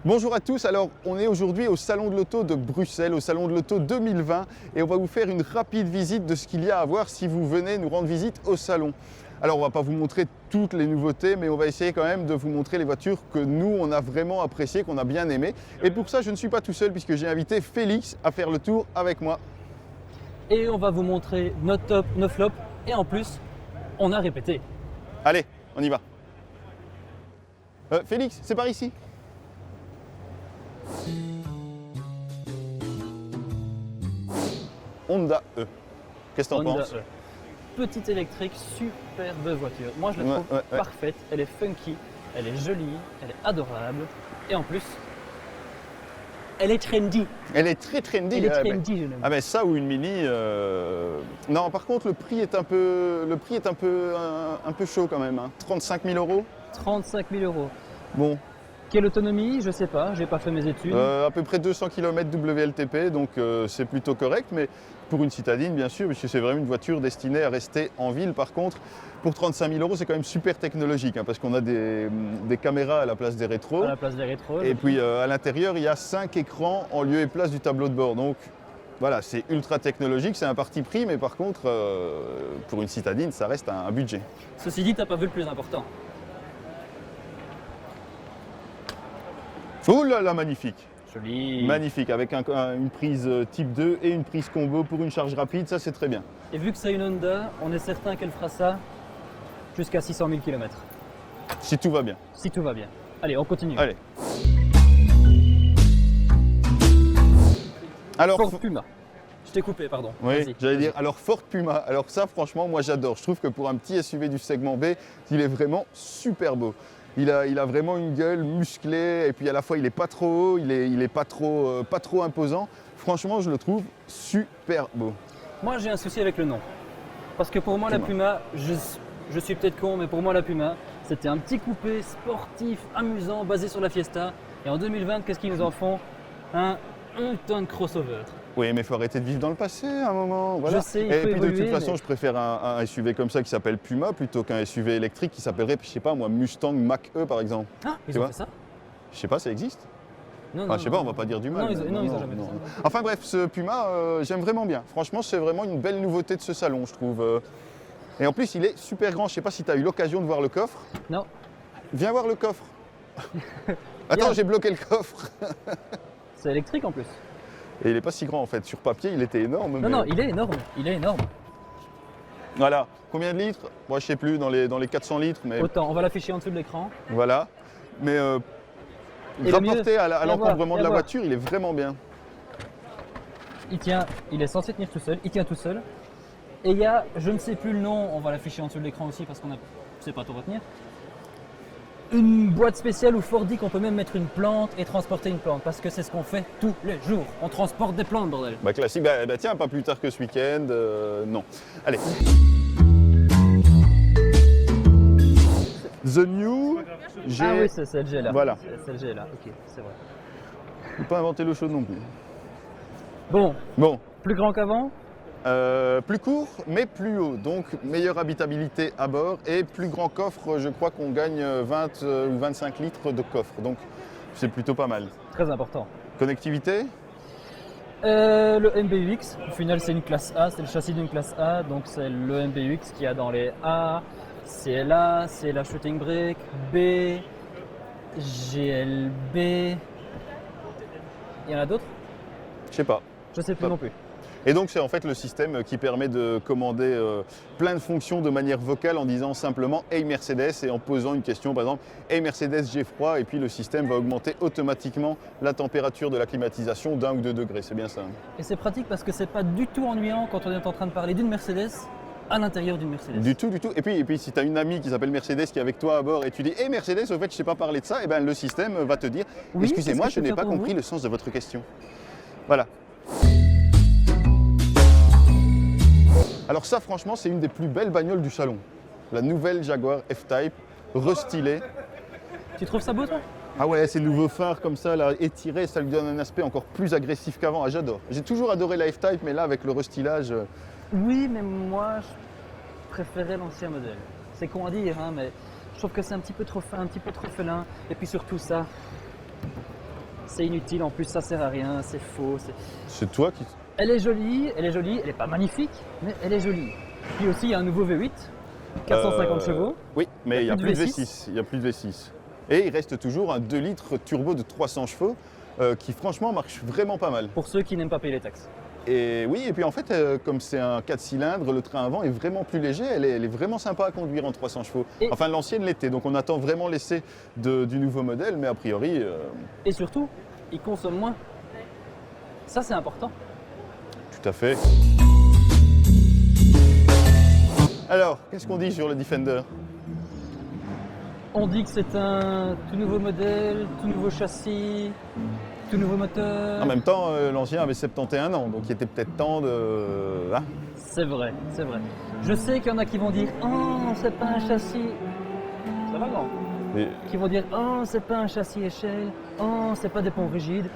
Bonjour à tous, alors on est aujourd'hui au Salon de l'Auto de Bruxelles, au Salon de l'Auto 2020 et on va vous faire une rapide visite de ce qu'il y a à voir si vous venez nous rendre visite au salon. Alors on ne va pas vous montrer toutes les nouveautés mais on va essayer quand même de vous montrer les voitures que nous on a vraiment appréciées, qu'on a bien aimées. Et pour ça je ne suis pas tout seul puisque j'ai invité Félix à faire le tour avec moi. Et on va vous montrer nos top, nos flops et en plus, on a répété. Allez, on y va. Félix, c'est par ici. Honda E. Qu'est-ce que t'en Honda penses? E. Petite électrique, superbe voiture. Moi je la trouve Ouais. parfaite, elle est funky, elle est jolie, elle est adorable et en plus, elle est trendy. Elle est très trendy. Elle est ouais, trendy, je l'aime. Ah ben ça ou une Mini. Non, par contre le prix est un peu, un peu chaud quand même. Hein. 35 000 €. 35 000 €. Bon, Quelle autonomie? Je sais pas, j'ai pas fait mes études. à peu près 200 km WLTP, donc c'est plutôt correct. Mais pour une citadine, bien sûr, puisque c'est vraiment une voiture destinée à rester en ville. Par contre, pour 35 000 €, c'est quand même super technologique, hein, parce qu'on a des caméras à la place des rétros. À la place des rétros. Et puis à l'intérieur, il y a 5 écrans en lieu et place du tableau de bord. Donc voilà, c'est ultra technologique, c'est un parti pris, mais par contre, pour une citadine, ça reste un budget. Ceci dit, t'as pas vu le plus important. Oh là là, magnifique! Joli. Magnifique, avec une prise type 2 et une prise combo pour une charge rapide, ça c'est très bien. Et vu que c'est une Honda, on est certain qu'elle fera ça jusqu'à 600 000 km. Si tout va bien. Si tout va bien. Allez, on continue. Allez. Alors, Ford Puma. Je t'ai coupé, pardon. oui, Vas-y. j'allais dire, alors Ford Puma, alors ça franchement moi j'adore, je trouve que pour un petit SUV du segment B, il est vraiment super beau. Il a vraiment une gueule musclée et puis à la fois il est pas trop haut, il est pas trop imposant. Franchement je le trouve super beau. Moi, j'ai un souci avec le nom. Parce que pour moi, la Puma, je suis peut-être con, mais pour moi, la Puma, c'était un petit coupé sportif, amusant, basé sur la Fiesta. Et en 2020, qu'est-ce qu'ils nous en font? Un ton de crossover. Oui, mais il faut arrêter de vivre dans le passé à un moment. Voilà. Je sais, il et faut puis de évoluer, toute façon, mais- je préfère un SUV comme ça qui s'appelle Puma plutôt qu'un SUV électrique qui s'appellerait, je sais pas moi, Mustang Mach-E par exemple. Ah, Tu ils ont vois fait ça? Je sais pas, ça existe? Non, Je sais pas, on va pas dire du mal. Non, ils ont jamais fait ça. Enfin bref, ce Puma, j'aime vraiment bien. Franchement, c'est vraiment une belle nouveauté de ce salon, je trouve. Et en plus, il est super grand. Je sais pas si tu as eu l'occasion de voir le coffre. Non. Viens voir le coffre. Attends, Viens. j'ai bloqué le coffre. C'est électrique en plus. Et il est pas si grand en fait. Sur papier, il était énorme. Non, mais- non, il est énorme. Il est énorme. Voilà. Combien de litres? Moi, je sais plus, dans les 400 litres, mais Autant, on va l'afficher en dessous de l'écran. voilà. Mais Et le rapporté mieux, à viens l'encombrement voir, de la viens voir. voiture, il est vraiment bien. Il tient, il est censé tenir tout seul. Il tient tout seul. Et il y a, je ne sais plus le nom, on va l'afficher en dessous de l'écran aussi parce qu'on ne sait pas tout retenir. Une boîte spéciale où Ford dit qu'on peut même mettre une plante et transporter une plante parce que c'est ce qu'on fait tous les jours. On transporte des plantes, bordel. Bah classique, bah tiens, pas plus tard que ce week-end, non. Allez. The New G. Ah oui, c'est celle là. Voilà. C'est celle là, ok, c'est vrai. Faut pas inventer l'eau chaude non plus. Bon, Bon, plus grand qu'avant. plus court mais plus haut, donc meilleure habitabilité à bord et plus grand coffre, je crois qu'on gagne 20 ou 25 litres de coffre, donc c'est plutôt pas mal. Très important. Connectivité? Le MBUX, au final c'est une classe A, c'est le châssis d'une classe A, donc c'est le MBUX qu'il y a dans les A, CLA, CLA Shooting Brake, B, GLB. Il y en a d'autres? Je sais pas. Je sais plus Ah. non plus. Et donc c'est en fait le système qui permet de commander plein de fonctions de manière vocale en disant simplement Hey Mercedes et en posant une question par exemple Hey Mercedes j'ai froid et puis le système va augmenter automatiquement la température de la climatisation d'1 ou 2 degrés, c'est bien ça. Hein. Et c'est pratique parce que c'est pas du tout ennuyant quand on est en train de parler d'une Mercedes à l'intérieur d'une Mercedes. Du tout, du tout. Et puis si tu as une amie qui s'appelle Mercedes qui est avec toi à bord et tu dis Hey Mercedes, au fait je sais pas parler de ça, et ben le système va te dire Oui, excusez-moi, c'est ce je que je n'ai peux pas faire pour compris vous. le sens de votre question. Voilà. Alors ça franchement c'est une des plus belles bagnoles du salon. La nouvelle Jaguar F-Type, restylée. Tu trouves ça beau toi? Ah ouais, ces nouveaux phares comme ça, là, étirés, ça lui donne un aspect encore plus agressif qu'avant. Ah, j'adore. J'ai toujours adoré la F-Type, mais là avec le restylage, Oui, mais moi je préférais l'ancien modèle. C'est con à dire, hein, mais je trouve que c'est un petit peu trop fin, un petit peu trop félin. Et puis surtout ça, c'est inutile, en plus ça sert à rien, c'est faux. C'est toi qui... Elle est jolie, elle est pas magnifique, mais elle est jolie. Puis aussi il y a un nouveau V8, 450 chevaux. Oui, mais il n'y a plus de V6. V6. Il y a plus de V6. Et il reste toujours un 2 litres turbo de 300 chevaux qui franchement marche vraiment pas mal. Pour ceux qui n'aiment pas payer les taxes. Et oui, et puis en fait, comme c'est un 4 cylindres, le train avant est vraiment plus léger, elle est vraiment sympa à conduire en 300 chevaux. Et- Enfin, l'ancienne l'était, donc on attend vraiment l'essai du nouveau modèle, mais a priori, Et surtout, il consomme moins. Ça c'est important. tout à fait. Alors, qu'est-ce qu'on dit sur le Defender? On dit que c'est un tout nouveau modèle, tout nouveau châssis, tout nouveau moteur. En même temps, l'ancien avait 71 ans, donc il était peut-être temps de... hein. C'est vrai, c'est vrai. Je sais qu'il y en a qui vont dire oh c'est pas un châssis. Ça va non? Mais Qui vont dire oh c'est pas un châssis échelle, oh c'est pas des ponts rigides.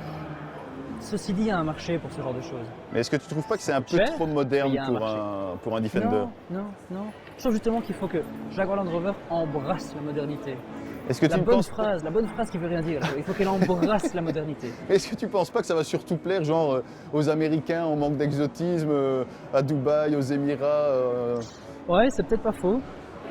Ceci dit, il y a un marché pour ce genre de choses. mais est-ce que tu trouves pas que c'est un peu Cher, trop mais moderne il y a un marché. pour un Defender? Non, non, non. Je trouve justement qu'il faut que Jaguar Land Rover embrasse la modernité. Est-ce que tu La ne bonne penses phrase, la bonne phrase qui veut rien dire. là. Il faut qu'elle embrasse la modernité. Est-ce que tu penses pas que ça va surtout plaire genre aux Américains en manque d'exotisme, à Dubaï, aux Émirats Ouais, c'est peut-être pas faux.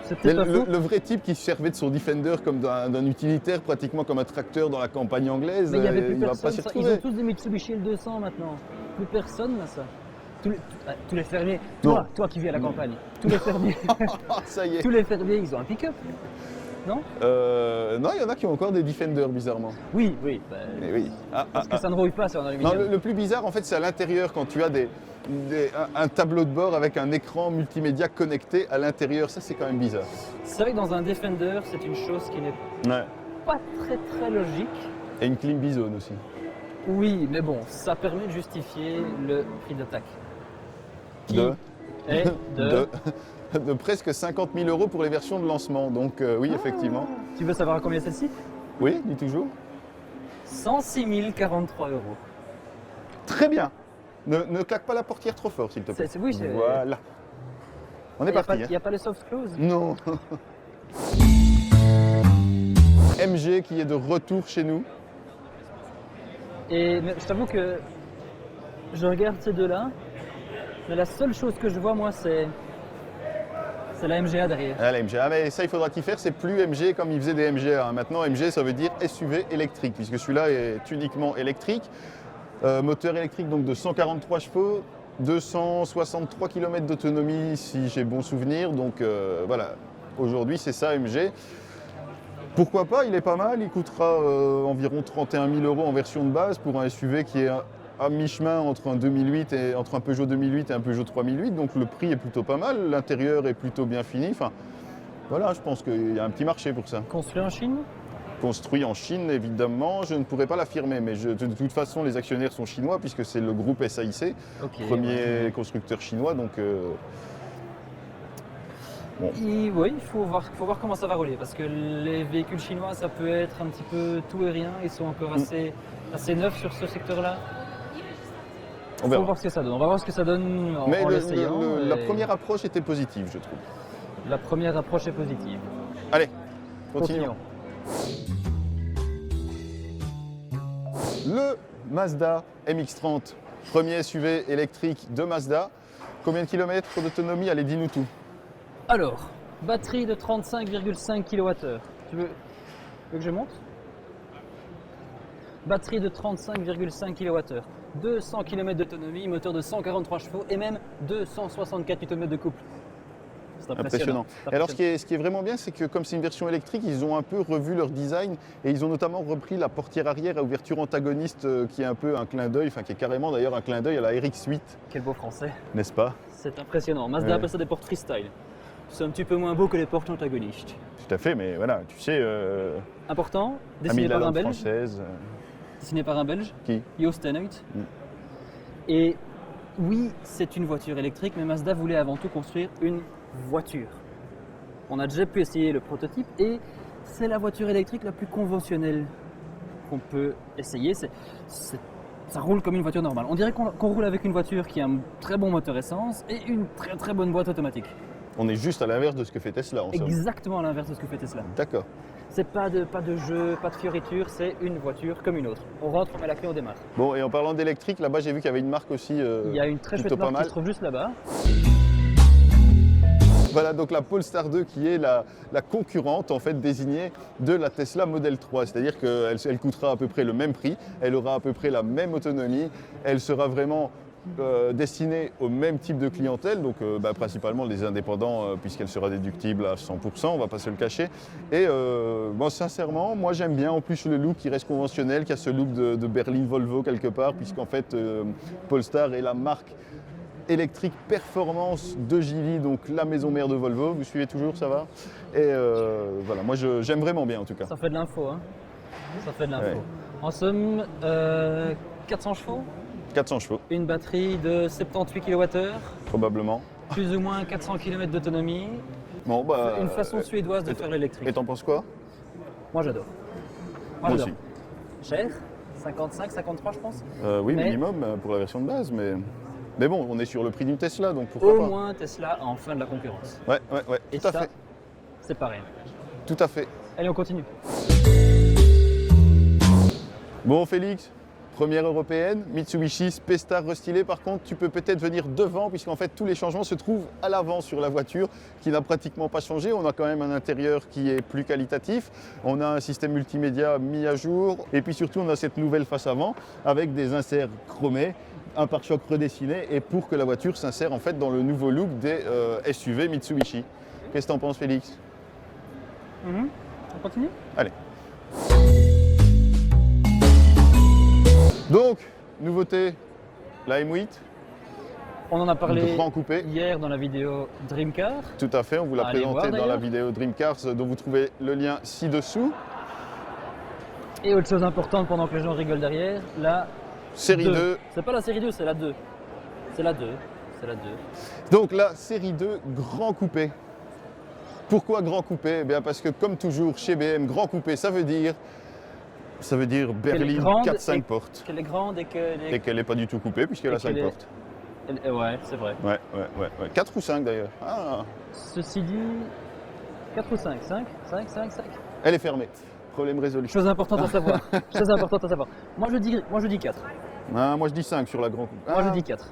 C'est Mais peut-être pas faux. le vrai type qui servait de son Defender comme d'un utilitaire, pratiquement comme un tracteur dans la campagne anglaise, Mais il n'y avait plus il va personne. pas s'y ça. Ils ont retrouver. tous des Mitsubishi L200 maintenant. Plus personne n'a ça. Tous les fermiers, Non. toi qui vis à la campagne, tous les fermiers, Ah, ça y est. tous les fermiers, ils ont un pick-up. Non? Non, il y en a qui ont encore des Defenders, bizarrement. Oui, oui. bah, Mais oui. parce que ça ne rouille pas sur un Non, aluminium. le plus bizarre, en fait, c'est à l'intérieur, quand tu as un tableau de bord avec un écran multimédia connecté à l'intérieur. Ça, c'est quand même bizarre. C'est vrai que dans un Defender, c'est une chose qui n'est Ouais. pas très logique. Et une clim bizone aussi. Oui, mais bon, ça permet de justifier le prix d'attaque. Qui De, est de presque 50 000 € pour les versions de lancement. Donc oui, effectivement. Tu veux savoir à combien celle-ci? Oui, dis toujours. 106 043 €. Très bien. Ne claque pas la portière trop fort, s'il te plaît. Oui, c'est... Voilà. On est Il parti. n'y a pas le soft close. Non. MG qui est de retour chez nous. Mais je t'avoue que je regarde ces deux-là, mais la seule chose que je vois, moi, c'est la MGA derrière. Ah, la MGA, mais ça il faudra t'y faire, c'est plus MG comme il faisait des MGA. hein. Maintenant MG ça veut dire SUV électrique, puisque celui-là est uniquement électrique. Moteur électrique donc de 143 chevaux, 263 km d'autonomie si j'ai bon souvenir. Donc voilà, aujourd'hui c'est ça MG. Pourquoi pas, il est pas mal, il coûtera environ 31 000 € en version de base pour un SUV qui est à mi-chemin entre un Peugeot 2008 et un Peugeot 3008, donc le prix est plutôt pas mal, l'intérieur est plutôt bien fini. Enfin, voilà, je pense qu'il y a un petit marché pour ça. Construit en Chine? Construit en Chine, évidemment, je ne pourrais pas l'affirmer, mais de toute façon, les actionnaires sont chinois puisque c'est le groupe SAIC, Ok. premier constructeur chinois, donc Oui, il faut voir comment ça va rouler, parce que les véhicules chinois, ça peut être un petit peu tout et rien, ils sont encore assez neufs sur ce secteur-là. on On va verra. voir ce que ça donne. On va voir ce que ça donne en, Mais en l'essayant. la et première approche était positive, je trouve. la première approche est positive. Allez, continuons. Le Mazda MX-30, premier SUV électrique de Mazda. Combien de kilomètres d'autonomie? Allez, dis-nous tout. Alors, batterie de 35,5 kWh. Tu veux que je monte? Batterie de 35,5 kWh. 200 km d'autonomie, moteur de 143 chevaux et même 264 Nm de couple. C'est Impressionnant. C'est Et alors, ce qui est vraiment bien, c'est que comme c'est une version électrique, ils ont un peu revu leur design et ils ont notamment repris la portière arrière à ouverture antagoniste qui est un peu un clin d'œil, enfin qui est carrément d'ailleurs un clin d'œil à la RX-8, Quel beau français. n'est-ce pas? C'est impressionnant. Mazda Ouais. appelle ça des portes freestyle. C'est un petit peu moins beau que les portes antagonistes. Tout à fait, mais voilà, tu sais, Important, ami dessiné de la par un langue Belge. française. Dessiné par un Belge, Qui? Jo Steenhuis. Mm. Et oui, c'est une voiture électrique, mais Mazda voulait avant tout construire une voiture. On a déjà pu essayer le prototype et c'est la voiture électrique la plus conventionnelle qu'on peut essayer. Ça roule comme une voiture normale. On dirait qu'on roule avec une voiture qui a un très bon moteur essence et une très bonne boîte automatique. On est juste à l'inverse de ce que fait Tesla en somme. Exactement à l'inverse de ce que fait Tesla. D'accord. C'est pas de jeu, pas de fioriture, c'est une voiture comme une autre. On rentre, on met la clé, on démarre. Bon, et en parlant d'électrique, là-bas j'ai vu qu'il y avait une marque aussi Il y a une très chouette plutôt pas marque qui mal. se trouve juste là-bas. Voilà donc la Polestar 2 qui est la concurrente en fait désignée de la Tesla Model 3. C'est-à-dire qu'elle coûtera à peu près le même prix, elle aura à peu près la même autonomie, elle sera vraiment destinée au même type de clientèle, donc principalement les indépendants puisqu'elle sera déductible à 100%, on ne va pas se le cacher. Et sincèrement, moi j'aime bien en plus le look qui reste conventionnel, qui a ce look de berline Volvo quelque part, puisqu'en fait Polestar est la marque électrique performance de Geely, donc la maison mère de Volvo. Vous suivez toujours, ça va? Et voilà, moi j'aime vraiment bien en tout cas. Ça fait de l'info, hein. Ça fait de l'info. Ouais. En somme, 400 chevaux, 400 chevaux, une batterie de 78 kWh, probablement. plus ou moins 400 km d'autonomie, Bon, une façon suédoise de faire l'électrique. Et t'en penses quoi? Moi j'adore. Moi j'adore. aussi. Cher, 55, 53 je pense. Oui, Mais- minimum pour la version de base, mais bon, on est sur le prix d'une Tesla, donc pourquoi Au pas? moins Tesla a enfin de la concurrence. Ouais, Et tout à ça, fait. c'est pas rien. Tout à fait. Allez, on continue. Bon, Félix, première européenne, Mitsubishi P-Star restylé. Par contre, tu peux peut-être venir devant, puisqu'en fait, tous les changements se trouvent à l'avant sur la voiture, qui n'a pratiquement pas changé. On a quand même un intérieur qui est plus qualitatif. On a un système multimédia mis à jour. Et puis surtout, on a cette nouvelle face avant, avec des inserts chromés, un pare-choc redessiné, et pour que la voiture s'insère en fait dans le nouveau look des SUV Mitsubishi. Qu'est-ce que t'en penses, Félix? On continue? Allez. Donc, nouveauté, la M8, On en a parlé grand coupé. hier dans la vidéo Dream Car. Tout à fait, on vous l'a Allez présenté voir, dans la d'ailleurs. vidéo Dream Cars dont vous trouvez le lien ci-dessous. Et autre chose importante pendant que les gens rigolent derrière, la Série 2. C'est pas la série 2, c'est la 2. C'est la 2. C'est la 2. Donc la série 2 grand coupé. Pourquoi grand coupé? Eh bien parce que comme toujours chez BM, grand coupé ça veut dire berline grande 4-5 et- portes. Qu'elle est grande et qu'elle Et qu'elle n'est pas du tout coupée puisqu'elle et a 5 qu'elle est- portes. Ouais, c'est vrai. Ouais. 4 ou 5 d'ailleurs. Ah, Ceci dit, 4 ou 5 5 5, 5, 5. elle est fermée. Problème résolu. Chose importante à savoir. Chose importante à savoir. Moi je dis 4. Ah, moi je dis 5 sur la grand coupé. Moi je dis 4.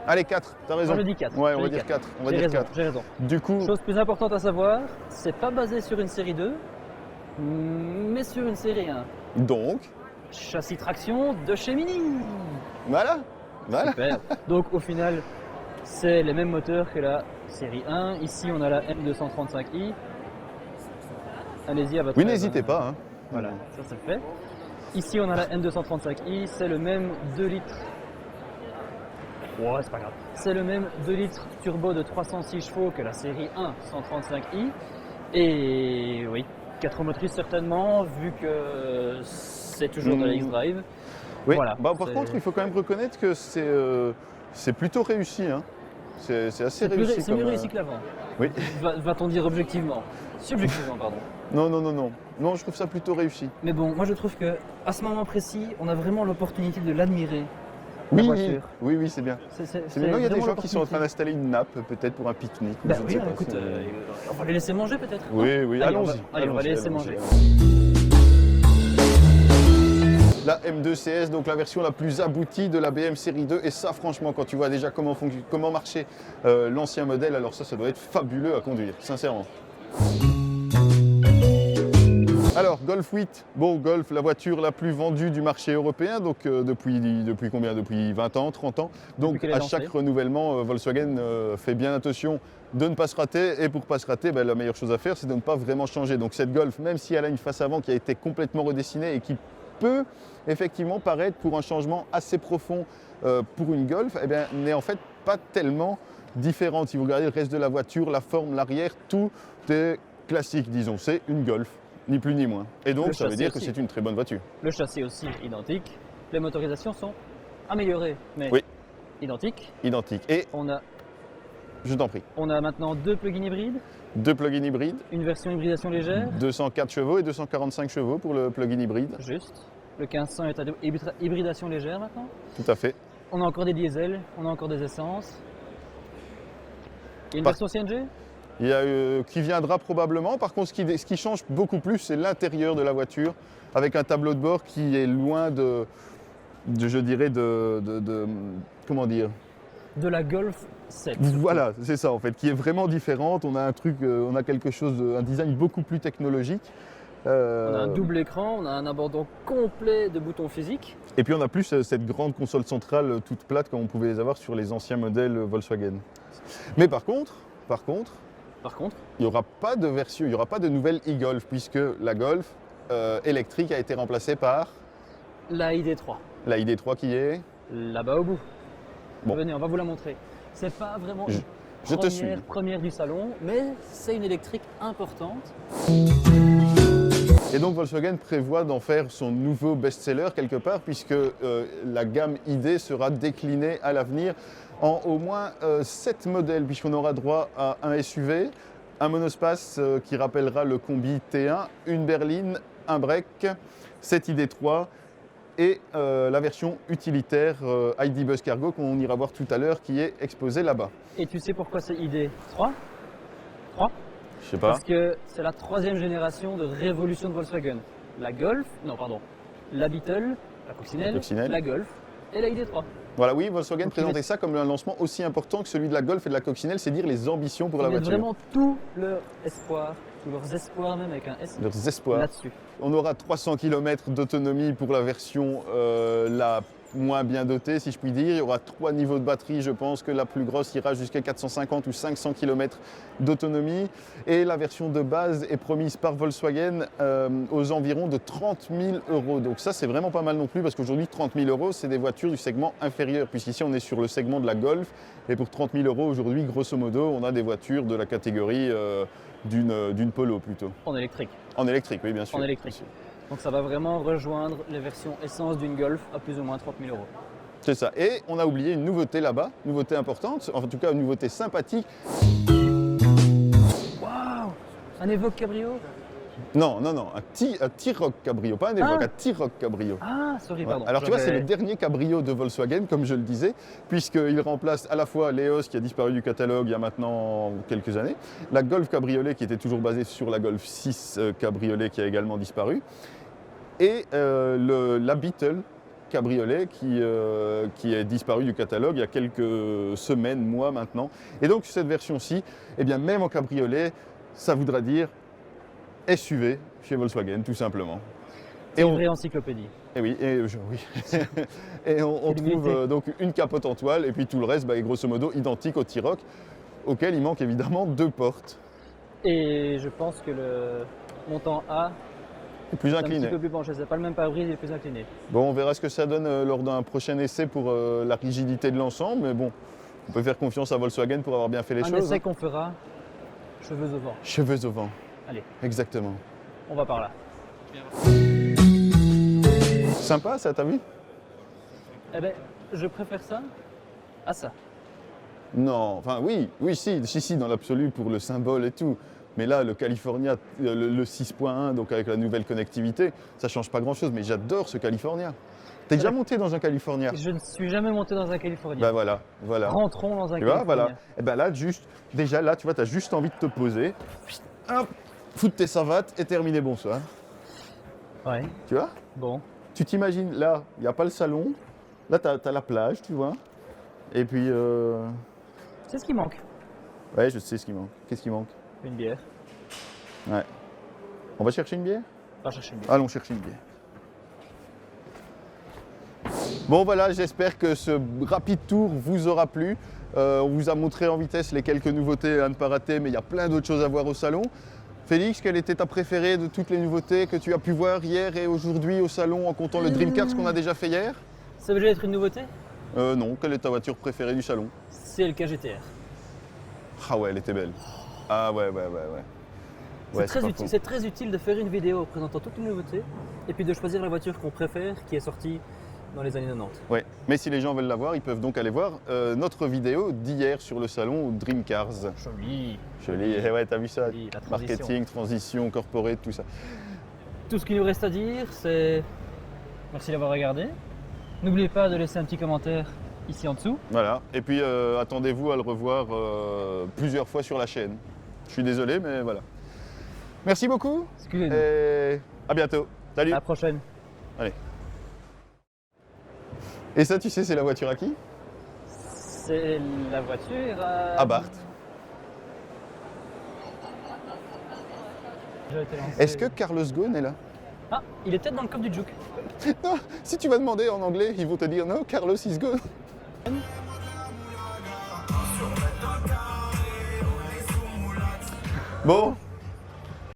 Allez 4, t'as raison. Moi je dis 4. Ouais, on va dire 4. On va dire 4. J'ai raison. Du coup, Chose plus importante à savoir, c'est pas basé sur une série 2, mais sur une série 1. donc, Châssis traction de chez Mini. voilà. Super. Donc au final, c'est les mêmes moteurs que la série 1. Ici, on a la M235i. Allez-y à votre Oui, aise, n'hésitez hein. pas. Hein. Voilà, ça c'est fait. Ici, on a la M235i. C'est le même 2 litres. Ouais, c'est pas grave. C'est le même 2 litres turbo de 306 chevaux que la série 1 135i. Et oui, 4 motrices certainement, vu que c'est toujours de la X-Drive. Oui. Voilà, Par c'est- contre, il faut quand même reconnaître que c'est plutôt réussi. Hein. C'est assez C'est réussi. c'est mieux comme, réussi que l'avant. Oui. Va-t-on dire objectivement? Subjectivement, pardon. Non, je trouve ça plutôt réussi. Mais bon, moi je trouve que à ce moment précis, on a vraiment l'opportunité de l'admirer. Oui, voiture. oui, c'est bien. C'est C'est maintenant, il y a des vraiment gens qui sont en train l'opportunité. d'installer une nappe, peut-être pour un pique-nique. ou Bah je ne oui, sais pas, écoute, c'est- on va les laisser manger peut-être. Oui, Allez, on va- allons-y. allez, on va les laisser allons-y, manger. La M2 CS, donc la version la plus aboutie de la BM série 2. Et ça, franchement, quand tu vois déjà comment marchait l'ancien modèle, alors ça doit être fabuleux à conduire, sincèrement. Alors, Golf 8, bon, Golf, la voiture la plus vendue du marché européen, donc depuis combien? Depuis 20 ans, 30 ans. Donc Depuis qu'elle est à lancée. chaque renouvellement, Volkswagen fait bien attention de ne pas se rater. Et pour ne pas se rater, la meilleure chose à faire, c'est de ne pas vraiment changer. Donc cette Golf, même si elle a une face avant qui a été complètement redessinée et qui peut effectivement paraître pour un changement assez profond pour une Golf, eh bien, n'est en fait pas tellement différente. Si vous regardez le reste de la voiture, la forme, l'arrière, tout est classique, disons. C'est une Golf, ni plus ni moins. Et donc, Le ça veut châssis dire que aussi. c'est une très bonne voiture. Le châssis aussi identique. Les motorisations sont améliorées, mais Oui. identiques. Identique. Et, On je t'en prie, a maintenant 2 plug-in hybrides, 2 plug-in hybrides, une version hybridation légère, 204 chevaux et 245 chevaux pour le plug-in hybride. juste. Le 1500 est à hybridation légère maintenant. Tout à fait. On a encore des diesels, on a encore des essences. Il y a une Par- version CNG? qui viendra probablement. Par contre, ce qui change beaucoup plus, c'est l'intérieur de la voiture, avec un tableau de bord qui est loin je dirais, comment dire, De la Golf 7. voilà, c'est ça en fait, qui est vraiment différente. On a on a quelque chose, un design beaucoup plus technologique. On a un double écran, on a un abandon complet de boutons physiques. Et puis on a plus cette grande console centrale toute plate comme on pouvait les avoir sur les anciens modèles Volkswagen. Mais par contre, il n'y aura pas de version, il n'y aura pas de nouvelle e-Golf puisque la Golf électrique a été remplacée par La ID3, la ID3 qui est... là-bas au bout. Bon. Venez, on va vous la montrer. C'est pas vraiment Je te suis. première du salon, mais c'est une électrique importante. Et donc Volkswagen prévoit d'en faire son nouveau best-seller quelque part puisque la gamme ID sera déclinée à l'avenir en au moins 7 modèles puisqu'on aura droit à un SUV, un monospace qui rappellera le combi T1, une berline, un break, cette ID3 et la version utilitaire ID Buzz Cargo qu'on ira voir tout à l'heure qui est exposée là-bas. Et tu sais pourquoi c'est ID3 Je sais pas. Parce que c'est la 3e génération de révolution de Volkswagen. La Golf, non pardon, la Beetle, la coccinelle, la Golf et la ID3. Voilà, oui, Volkswagen Donc, présentait ça comme un lancement aussi important que celui de la Golf et de la coccinelle, c'est dire les ambitions pour la Ils mettent voiture. vraiment tout leur espoir, tous leurs espoirs même avec un S, Leurs espoirs. là-dessus. On aura 300 km d'autonomie pour la version la moins bien dotée, si je puis dire. Il y aura 3 niveaux de batterie. Je pense que la plus grosse ira jusqu'à 450 ou 500 km d'autonomie. Et la version de base est promise par Volkswagen aux environs de 30 000 €. Donc ça, c'est vraiment pas mal non plus, parce qu'aujourd'hui, 30 000 €, c'est des voitures du segment inférieur, puisqu'ici, on est sur le segment de la Golf. Et pour 30 000 € aujourd'hui, grosso modo, on a des voitures de la catégorie d'une Polo plutôt. En électrique. En électrique, oui, bien sûr. En électrique. Donc ça va vraiment rejoindre les versions essence d'une Golf à plus ou moins 30 000 €. C'est ça. Et on a oublié une nouveauté là-bas, nouveauté importante, en tout cas une nouveauté sympathique. Waouh! Un Evoque Cabrio? Non, un T-Roc Cabrio, pas un Evoque, un T-Roc Cabrio. Ah, sorry, Ouais. pardon. Alors tu vois, c'est le dernier cabrio de Volkswagen, comme je le disais, puisqu'il remplace à la fois l'Eos qui a disparu du catalogue il y a maintenant quelques années, la Golf Cabriolet qui était toujours basée sur la Golf 6 Cabriolet qui a également disparu, et la Beetle Cabriolet qui est disparu du catalogue il y a quelques semaines, mois maintenant. Et donc cette version-ci, eh bien même en cabriolet, ça voudra dire SUV chez Volkswagen, tout simplement. C'est une vraie encyclopédie. Et oui, et on trouve donc une capote en toile et puis tout le reste est grosso modo identique au T-Roc, auquel il manque évidemment 2 portes. Et je pense que le montant A Plus est un incliné. petit peu plus penché. C'est pas le même pare-brise, il est plus incliné. Bon, on verra ce que ça donne lors d'un prochain essai pour la rigidité de l'ensemble, mais bon, on peut faire confiance à Volkswagen pour avoir bien fait les Un choses. essai qu'on fera cheveux au vent. Cheveux au vent. Allez, Exactement. on va par là. Sympa ça, t'as vu? Eh ben, je préfère ça à ça. Non, enfin oui, si, dans l'absolu pour le symbole et tout. Mais là, le California, le 6.1, donc avec la nouvelle connectivité, ça change pas grand-chose. Mais j'adore ce California. T'es déjà monté dans un California? Je ne suis jamais monté dans un Californien. Ben voilà. Rentrons dans un Tu vois, Californien. voilà. Et ben là, déjà là, tu vois, t'as juste envie de te poser, hop, foutre tes savates et terminer bonsoir. Ouais, Tu vois? bon. Tu t'imagines, là, il n'y a pas le salon, là, t'as la plage, tu vois. Et puis, C'est ce qui manque. ouais, je sais ce qui manque. Qu'est-ce qui manque? Une bière. Ouais. On va chercher une bière? Va chercher une bière. Allons chercher une bière. Bon voilà, j'espère que ce rapide tour vous aura plu. On vous a montré en vitesse les quelques nouveautés à ne pas rater, mais il y a plein d'autres choses à voir au salon. Félix, quelle était ta préférée de toutes les nouveautés que tu as pu voir hier et aujourd'hui au salon en comptant le Dream Cars qu'on a déjà fait hier? Ça veut déjà être une nouveauté? Non, quelle est ta voiture préférée du salon? C'est le KGTR. Ah ouais, elle était belle. Ah ouais. Ouais, C'est pas faux. très utile de faire une vidéo présentant toutes les nouveautés et puis de choisir la voiture qu'on préfère qui est sortie dans les années 90. Ouais, mais si les gens veulent la voir, ils peuvent donc aller voir notre vidéo d'hier sur le salon Dream Cars. Joli. Joli, eh ouais, t'as vu ça? Joli, la transition. Marketing, transition, corporate, tout ça. Tout ce qu'il nous reste à dire, c'est merci d'avoir regardé. N'oubliez pas de laisser un petit commentaire ici en dessous. Voilà, et puis attendez-vous à le revoir plusieurs fois sur la chaîne. Je suis désolé, mais voilà. Merci beaucoup. Excusez-nous. Et à bientôt. Salut. À la prochaine. Allez. Et ça, tu sais, c'est la voiture à qui? C'est la voiture. À Bart. J'ai été lancé. Est-ce que Carlos Ghosn est là? Ah, il est peut-être dans le coffre du Juke. Non, si tu vas demander en anglais, ils vont te dire non, Carlos is gone. Bon,